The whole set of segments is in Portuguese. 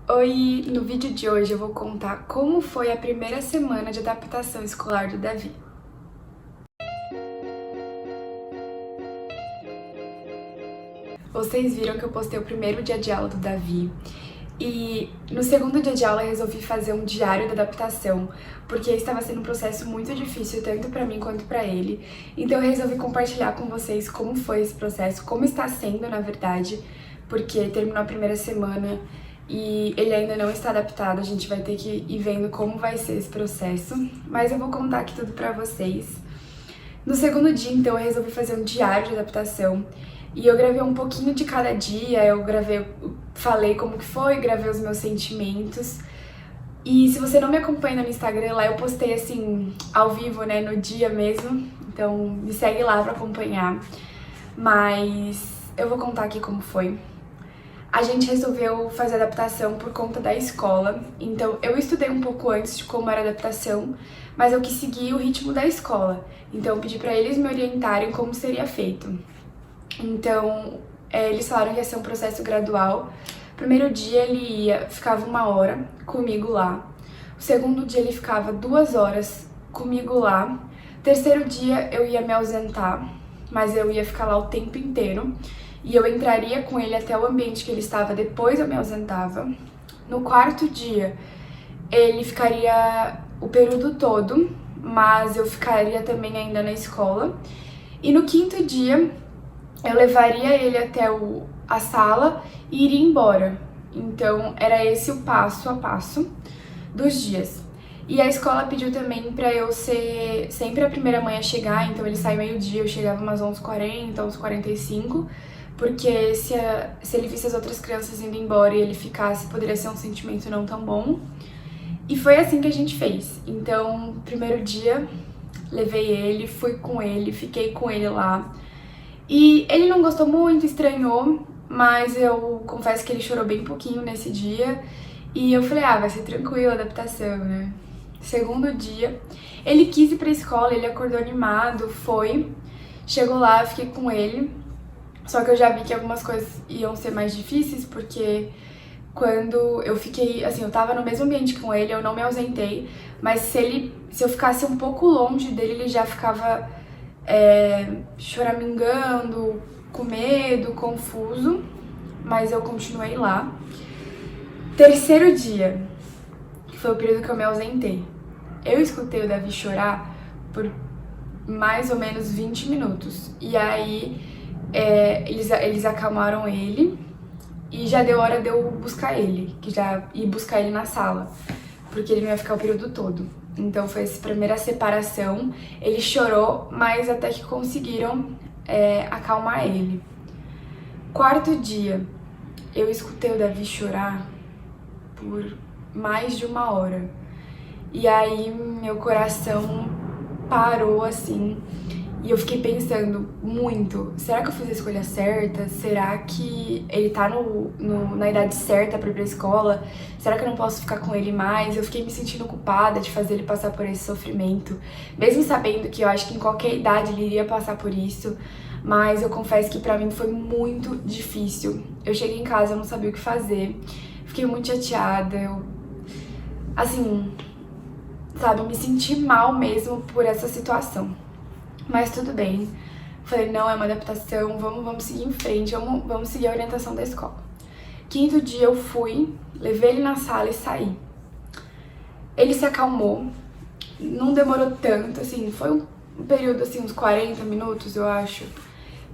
Oi, no vídeo de hoje eu vou contar como foi a primeira semana de adaptação escolar do Davi. Vocês viram que eu postei o primeiro dia de aula do Davi e no segundo dia de aula eu resolvi fazer um diário da adaptação, porque estava sendo um processo muito difícil tanto para mim quanto para ele. Então eu resolvi compartilhar com vocês como foi esse processo, como está sendo na verdade, porque terminou a primeira semana e ele ainda não está adaptado, a gente vai ter que ir vendo como vai ser esse processo, mas eu vou contar aqui tudo pra vocês. No segundo dia, então, eu resolvi fazer um diário de adaptação e eu gravei um pouquinho de cada dia, falei como que foi, gravei os meus sentimentos. E se você não me acompanha no Instagram, lá eu postei assim, ao vivo, né, no dia mesmo, então me segue lá pra acompanhar. Mas eu vou contar aqui como foi. A gente resolveu fazer adaptação por conta da escola, então eu estudei um pouco antes de como era a adaptação, mas eu quis seguir o ritmo da escola, então eu pedi para eles me orientarem como seria feito. Então, eles falaram que ia ser um processo gradual. O primeiro dia ficava 1 hora comigo lá, o segundo dia ele ficava 2 horas comigo lá, o terceiro dia eu ia me ausentar, mas eu ia ficar lá o tempo inteiro. E eu entraria com ele até o ambiente que ele estava, depois eu me ausentava. No quarto dia, ele ficaria o período todo, mas eu ficaria também ainda na escola. E no quinto dia, eu levaria ele até a sala e iria embora. Então, era esse o passo a passo dos dias. E a escola pediu também pra eu ser sempre a primeira mãe a chegar, então ele sai meio-dia, eu chegava umas 11h40, 11h45, porque se ele visse as outras crianças indo embora e ele ficasse, poderia ser um sentimento não tão bom. E foi assim que a gente fez. Então, primeiro dia, levei ele, fui com ele, fiquei com ele lá. E ele não gostou muito, estranhou, mas eu confesso que ele chorou bem pouquinho nesse dia. E eu falei, vai ser tranquilo a adaptação, né? Segundo dia, ele quis ir pra escola, ele acordou animado, foi. Chegou lá, fiquei com ele. Só que eu já vi que algumas coisas iam ser mais difíceis, porque quando eu fiquei, assim, eu tava no mesmo ambiente com ele, eu não me ausentei, mas se eu ficasse um pouco longe dele, ele já ficava choramingando, com medo, confuso, mas eu continuei lá. Terceiro dia, que foi o período que eu me ausentei, eu escutei o Davi chorar por mais ou menos 20 minutos, e aí eles acalmaram ele e já deu hora de eu buscar ele, que já ia buscar ele na sala, porque ele não ia ficar o período todo. Então foi essa primeira separação, ele chorou, mas até que conseguiram acalmar ele. Quarto dia, eu escutei o Davi chorar por mais de 1 hora, e aí meu coração parou assim. E eu fiquei pensando muito, será que eu fiz a escolha certa? Será que ele tá na idade certa pra ir pra escola? Será que eu não posso ficar com ele mais? Eu fiquei me sentindo culpada de fazer ele passar por esse sofrimento, mesmo sabendo que eu acho que em qualquer idade ele iria passar por isso, mas eu confesso que pra mim foi muito difícil. Eu cheguei em casa, eu não sabia o que fazer, fiquei muito chateada, assim, sabe, me senti mal mesmo por essa situação. Mas tudo bem, falei, não, é uma adaptação, vamos seguir em frente, vamos seguir a orientação da escola. Quinto dia eu fui, levei ele na sala e saí. Ele se acalmou, não demorou tanto, assim, foi um período, assim, uns 40 minutos, eu acho.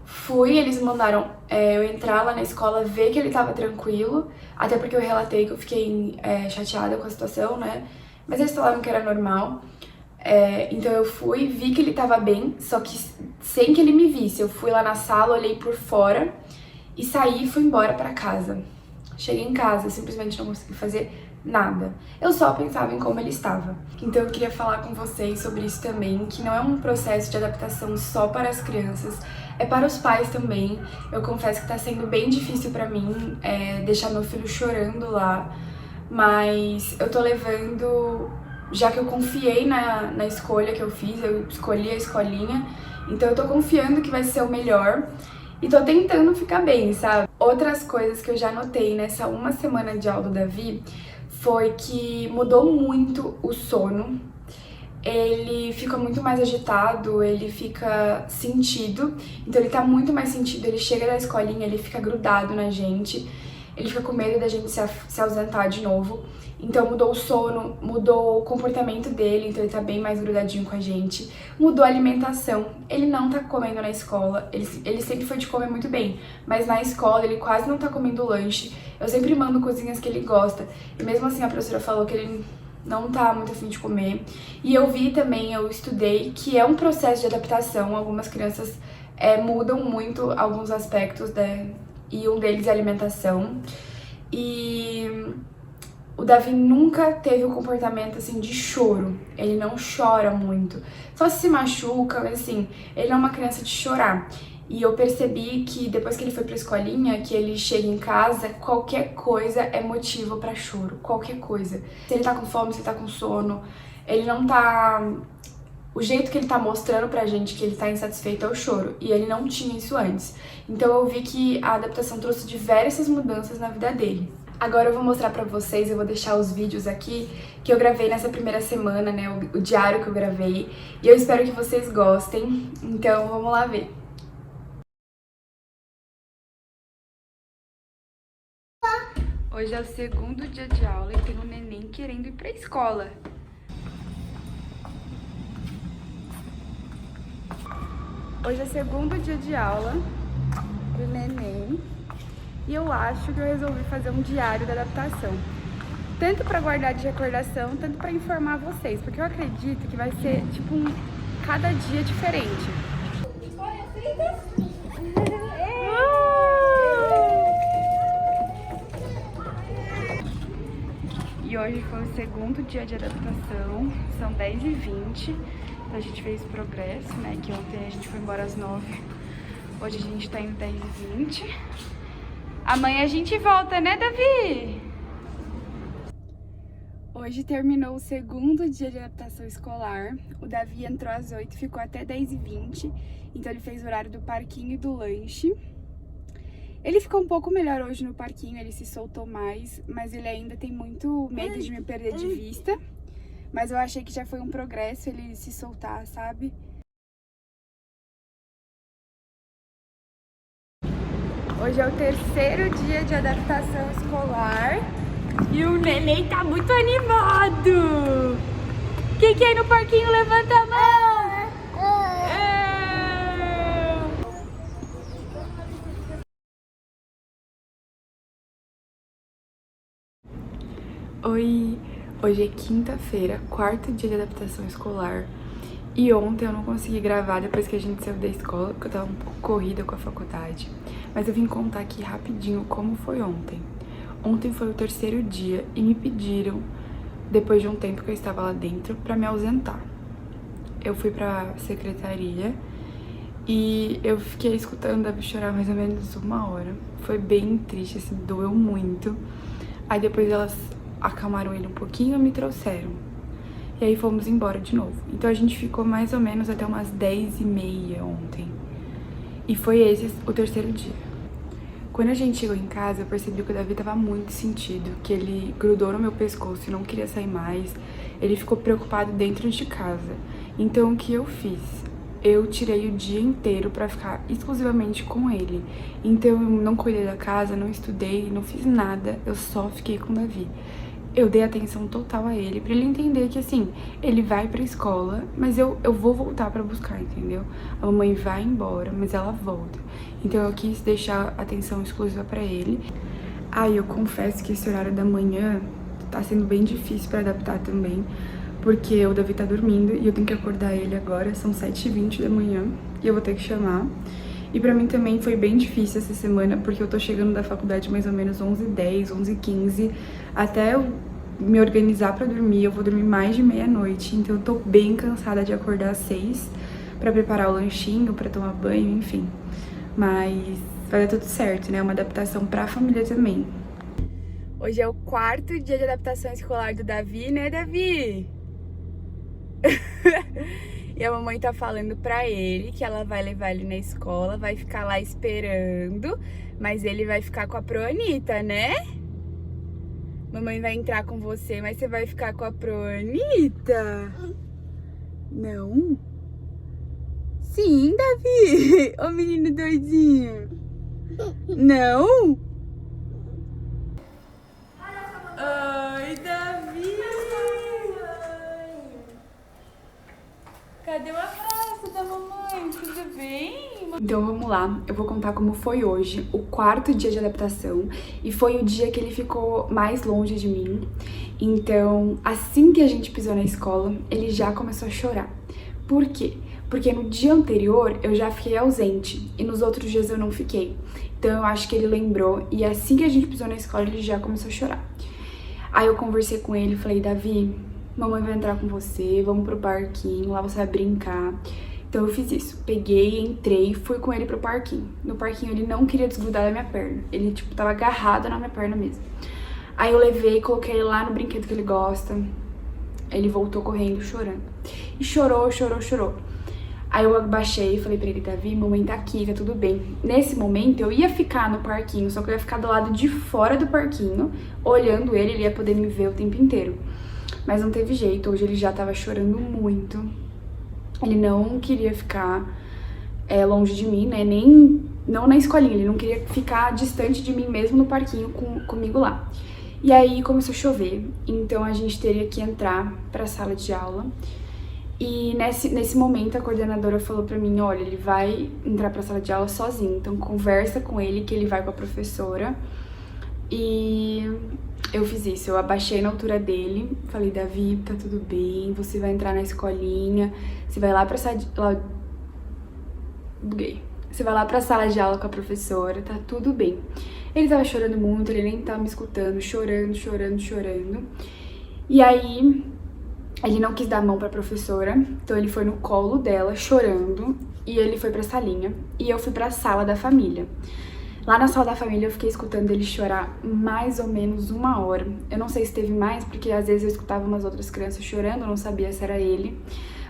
Fui, eles mandaram eu entrar lá na escola, ver que ele tava tranquilo, até porque eu relatei que eu fiquei chateada com a situação, né? Mas eles falaram que era normal. Então eu fui, vi que ele tava bem, só que sem que ele me visse. Eu fui lá na sala, olhei por fora e saí e fui embora pra casa. Cheguei em casa, simplesmente não consegui fazer nada. Eu só pensava em como ele estava. Então eu queria falar com vocês sobre isso também, que não é um processo de adaptação só para as crianças, é para os pais também. Eu confesso que tá sendo bem difícil pra mim deixar meu filho chorando lá, mas eu tô levando, já que eu confiei na escolha que eu fiz, eu escolhi a escolinha, então eu tô confiando que vai ser o melhor. e tô tentando ficar bem, sabe? Outras coisas que eu já notei nessa uma semana de aula do Davi foi que mudou muito o sono. Ele fica muito mais agitado, ele fica sentido, então ele tá muito mais sentido, ele chega da escolinha, ele fica grudado na gente, ele fica com medo da gente se ausentar de novo. Então mudou o sono, mudou o comportamento dele, então ele tá bem mais grudadinho com a gente. Mudou a alimentação, ele não tá comendo na escola, ele sempre foi de comer muito bem, mas na escola ele quase não tá comendo lanche. Eu sempre mando coisinhas que ele gosta, e mesmo assim a professora falou que ele não tá muito afim de comer. E eu vi também, eu estudei, que é um processo de adaptação, algumas crianças mudam muito alguns aspectos, e um deles é a alimentação. E o Davi nunca teve um comportamento, assim, de choro. Ele não chora muito. Só se machuca, mas, assim, ele não é uma criança de chorar. E eu percebi que depois que ele foi pra escolinha, que ele chega em casa, qualquer coisa é motivo pra choro. Qualquer coisa. Se ele tá com fome, se ele tá com sono, ele não tá... O jeito que ele tá mostrando pra gente que ele tá insatisfeito é o choro. E ele não tinha isso antes. Então eu vi que a adaptação trouxe diversas mudanças na vida dele. Agora eu vou mostrar pra vocês, eu vou deixar os vídeos aqui que eu gravei nessa primeira semana, né, o diário que eu gravei. E eu espero que vocês gostem, então vamos lá ver. Hoje é o segundo dia de aula e tem um neném querendo ir pra escola. Hoje é o segundo dia de aula do neném. E eu acho que eu resolvi fazer um diário da adaptação. Tanto para guardar de recordação, tanto para informar vocês. Porque eu acredito que vai ser, tipo, cada dia diferente. E hoje foi o segundo dia de adaptação. São 10h20. Então a gente fez progresso, né? Que ontem a gente foi embora às 9h. Hoje a gente tá indo 10h20. Amanhã a gente volta, né, Davi? Hoje terminou o segundo dia de adaptação escolar. O Davi entrou às 8h, ficou até 10h20. Então ele fez o horário do parquinho e do lanche. Ele ficou um pouco melhor hoje no parquinho, ele se soltou mais, mas ele ainda tem muito medo de me perder de vista. Mas eu achei que já foi um progresso ele se soltar, sabe? Hoje é o terceiro dia de adaptação escolar e o neném tá muito animado. Quem quer ir no parquinho, levanta a mão. Oi, hoje é quinta-feira, quarto dia de adaptação escolar. E ontem eu não consegui gravar depois que a gente saiu da escola, porque eu tava um pouco corrida com a faculdade. Mas eu vim contar aqui rapidinho como foi ontem. Ontem foi o terceiro dia e me pediram, depois de um tempo que eu estava lá dentro, pra me ausentar. Eu fui pra secretaria e eu fiquei escutando o Davi chorar mais ou menos 1 hora. Foi bem triste, assim, doeu muito. Aí depois elas acalmaram ele um pouquinho e me trouxeram. E aí fomos embora de novo. Então a gente ficou mais ou menos até umas 10h30 ontem. E foi esse o terceiro dia. Quando a gente chegou em casa, eu percebi que o Davi tava muito sentido, que ele grudou no meu pescoço e não queria sair mais. Ele ficou preocupado dentro de casa. Então o que eu fiz? Eu tirei o dia inteiro pra ficar exclusivamente com ele. Então eu não cuidei da casa, não estudei, não fiz nada. Eu só fiquei com o Davi. Eu dei atenção total a ele, pra ele entender que, assim, ele vai pra escola, mas eu vou voltar pra buscar, entendeu? A mamãe vai embora, mas ela volta. Então eu quis deixar atenção exclusiva pra ele. Eu confesso que esse horário da manhã tá sendo bem difícil pra adaptar também, porque o Davi tá dormindo e eu tenho que acordar ele agora, são 7h20 da manhã, e eu vou ter que chamar. E pra mim também foi bem difícil essa semana, porque eu tô chegando da faculdade mais ou menos 11h10, 11h15. Até eu me organizar pra dormir, eu vou dormir mais de meia-noite. Então eu tô bem cansada de acordar às 6 pra preparar o lanchinho, pra tomar banho, enfim. Mas vai dar tudo certo, né? É uma adaptação pra família também. Hoje é o quarto dia de adaptação escolar do Davi, né, Davi? E a mamãe tá falando pra ele que ela vai levar ele na escola, vai ficar lá esperando, mas ele vai ficar com a Proanita, né? Mamãe vai entrar com você, mas você vai ficar com a Proanita? Não? Sim, Davi! Ô menino doidinho! Não? Oi, Davi! Cadê o abraço da mamãe? Tudo bem? Então vamos lá, eu vou contar como foi hoje, o quarto dia de adaptação, e foi o dia que ele ficou mais longe de mim. Então, assim que a gente pisou na escola, ele já começou a chorar. Por quê? Porque no dia anterior eu já fiquei ausente e nos outros dias eu não fiquei. Então eu acho que ele lembrou e assim que a gente pisou na escola ele já começou a chorar. Aí eu conversei com ele e falei, Davi, mamãe vai entrar com você, vamos pro parquinho, lá você vai brincar. Então eu fiz isso, peguei, entrei, fui com ele pro parquinho. No parquinho ele não queria desgrudar da minha perna, ele tipo tava agarrado na minha perna mesmo. Aí eu levei, coloquei ele lá no brinquedo que ele gosta, ele voltou correndo, chorando. E chorou, chorou, chorou. Aí eu abaixei e falei pra ele, Davi, mamãe tá aqui, tá tudo bem. Nesse momento eu ia ficar no parquinho, só que eu ia ficar do lado de fora do parquinho, olhando ele, ele ia poder me ver o tempo inteiro. Mas não teve jeito, hoje ele já tava chorando muito. Ele não queria ficar longe de mim, né, não na escolinha, ele não queria ficar distante de mim mesmo no parquinho comigo lá. E aí começou a chover, então a gente teria que entrar pra sala de aula. E nesse momento a coordenadora falou pra mim, olha, ele vai entrar pra sala de aula sozinho, então conversa com ele que ele vai com a professora. E eu fiz isso, eu abaixei na altura dele, falei, Davi, tá tudo bem, você vai entrar na escolinha, você vai lá pra sala de aula... Buguei. Você vai lá pra sala de aula com a professora, tá tudo bem. Ele tava chorando muito, ele nem tava me escutando, chorando, chorando, chorando. E aí... ele não quis dar a mão pra professora, então ele foi no colo dela, chorando, e ele foi pra salinha, e eu fui pra sala da família. Lá na sala da família eu fiquei escutando ele chorar mais ou menos 1 hora. Eu não sei se teve mais, porque às vezes eu escutava umas outras crianças chorando, eu não sabia se era ele.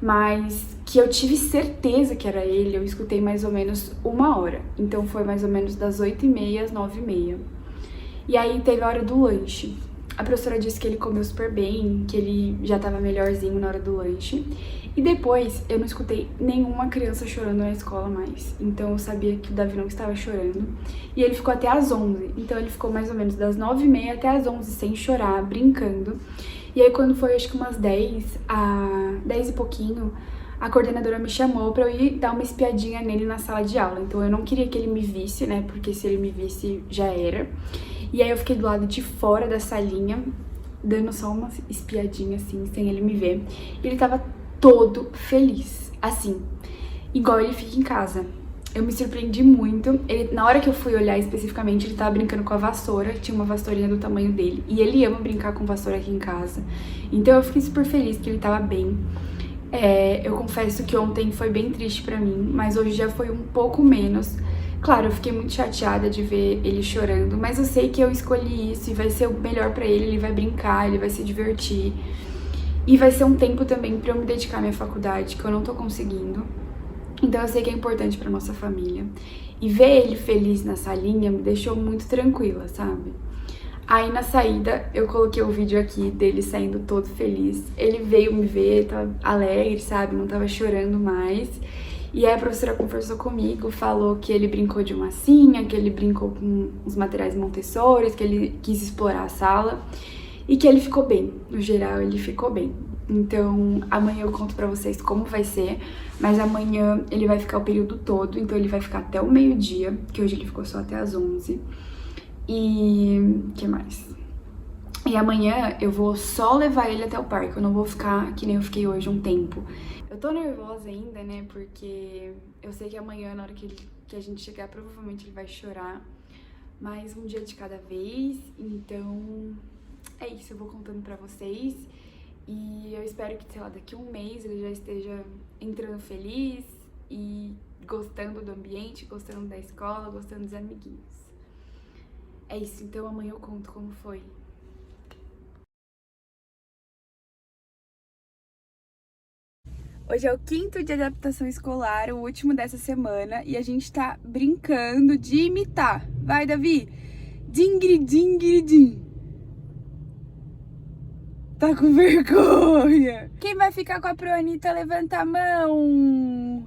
Mas que eu tive certeza que era ele, eu escutei mais ou menos 1 hora. Então foi mais ou menos das 8h30 às 9h30. E aí teve a hora do lanche. A professora disse que ele comeu super bem, que ele já tava melhorzinho na hora do lanche. E depois eu não escutei nenhuma criança chorando na escola mais. Então eu sabia que o Davi não estava chorando. E ele ficou até às 11. Então ele ficou mais ou menos das 9h30 até às 11 sem chorar, brincando. E aí quando foi acho que umas 10 e pouquinho, a coordenadora me chamou pra eu ir dar uma espiadinha nele na sala de aula. Então eu não queria que ele me visse, né? Porque se ele me visse já era. E aí eu fiquei do lado de fora da salinha, dando só uma espiadinha assim, sem ele me ver. E ele tava todo feliz, assim, igual ele fica em casa. Eu me surpreendi muito. Na hora que eu fui olhar especificamente, ele tava brincando com a vassoura, tinha uma vassourinha do tamanho dele. E ele ama brincar com vassoura aqui em casa. Então eu fiquei super feliz que ele tava bem. Eu confesso que ontem foi bem triste pra mim, mas hoje já foi um pouco menos. Claro, eu fiquei muito chateada de ver ele chorando, mas eu sei que eu escolhi isso e vai ser o melhor pra ele, ele vai brincar, ele vai se divertir. E vai ser um tempo também pra eu me dedicar à minha faculdade, que eu não tô conseguindo. Então eu sei que é importante pra nossa família. E ver ele feliz na salinha me deixou muito tranquila, sabe? Aí na saída eu coloquei o vídeo aqui dele saindo todo feliz. Ele veio me ver, tava alegre, sabe? Não tava chorando mais. E aí a professora conversou comigo, falou que ele brincou de massinha, que ele brincou com os materiais Montessori, que ele quis explorar a sala e que ele ficou bem. No geral, ele ficou bem. Então, amanhã eu conto pra vocês como vai ser, mas amanhã ele vai ficar o período todo, então ele vai ficar até o meio-dia, que hoje ele ficou só até as 11. E... que mais? E amanhã eu vou só levar ele até o parque, eu não vou ficar que nem eu fiquei hoje um tempo. Eu tô nervosa ainda, né, porque eu sei que amanhã, na hora que a gente chegar, provavelmente ele vai chorar. Mas um dia de cada vez, então é isso, eu vou contando pra vocês. E eu espero que, sei lá, daqui a um mês ele já esteja entrando feliz e gostando do ambiente, gostando da escola, gostando dos amiguinhos. É isso, então amanhã eu conto como foi. Hoje é o 5º dia de adaptação escolar, o último dessa semana, e a gente tá brincando de imitar. Vai, Davi! Dingri, dingri, din. Tá com vergonha? Quem vai ficar com a Proanita, levanta a mão.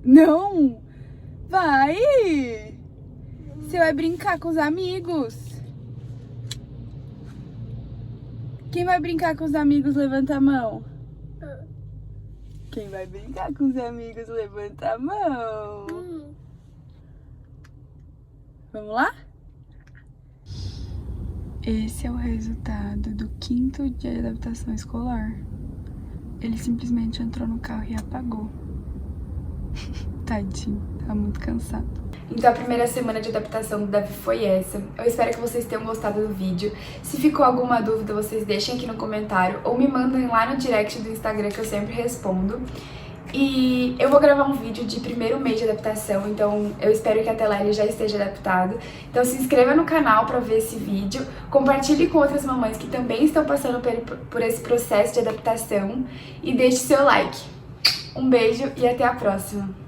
Não? Vai! Você vai brincar com os amigos? Quem vai brincar com os amigos, levanta a mão. Quem vai brincar com os amigos, levanta a mão. Vamos lá? Esse é o resultado do 5º dia de adaptação escolar. Ele simplesmente entrou no carro e apagou. Tadinho, tá muito cansado. Então a primeira semana de adaptação do Davi foi essa. Eu espero que vocês tenham gostado do vídeo. Se ficou alguma dúvida, vocês deixem aqui no comentário ou me mandem lá no direct do Instagram que eu sempre respondo. E eu vou gravar um vídeo de primeiro mês de adaptação, então eu espero que até lá ele já esteja adaptado. Então se inscreva no canal para ver esse vídeo, compartilhe com outras mamães que também estão passando por esse processo de adaptação e deixe seu like. Um beijo e até a próxima!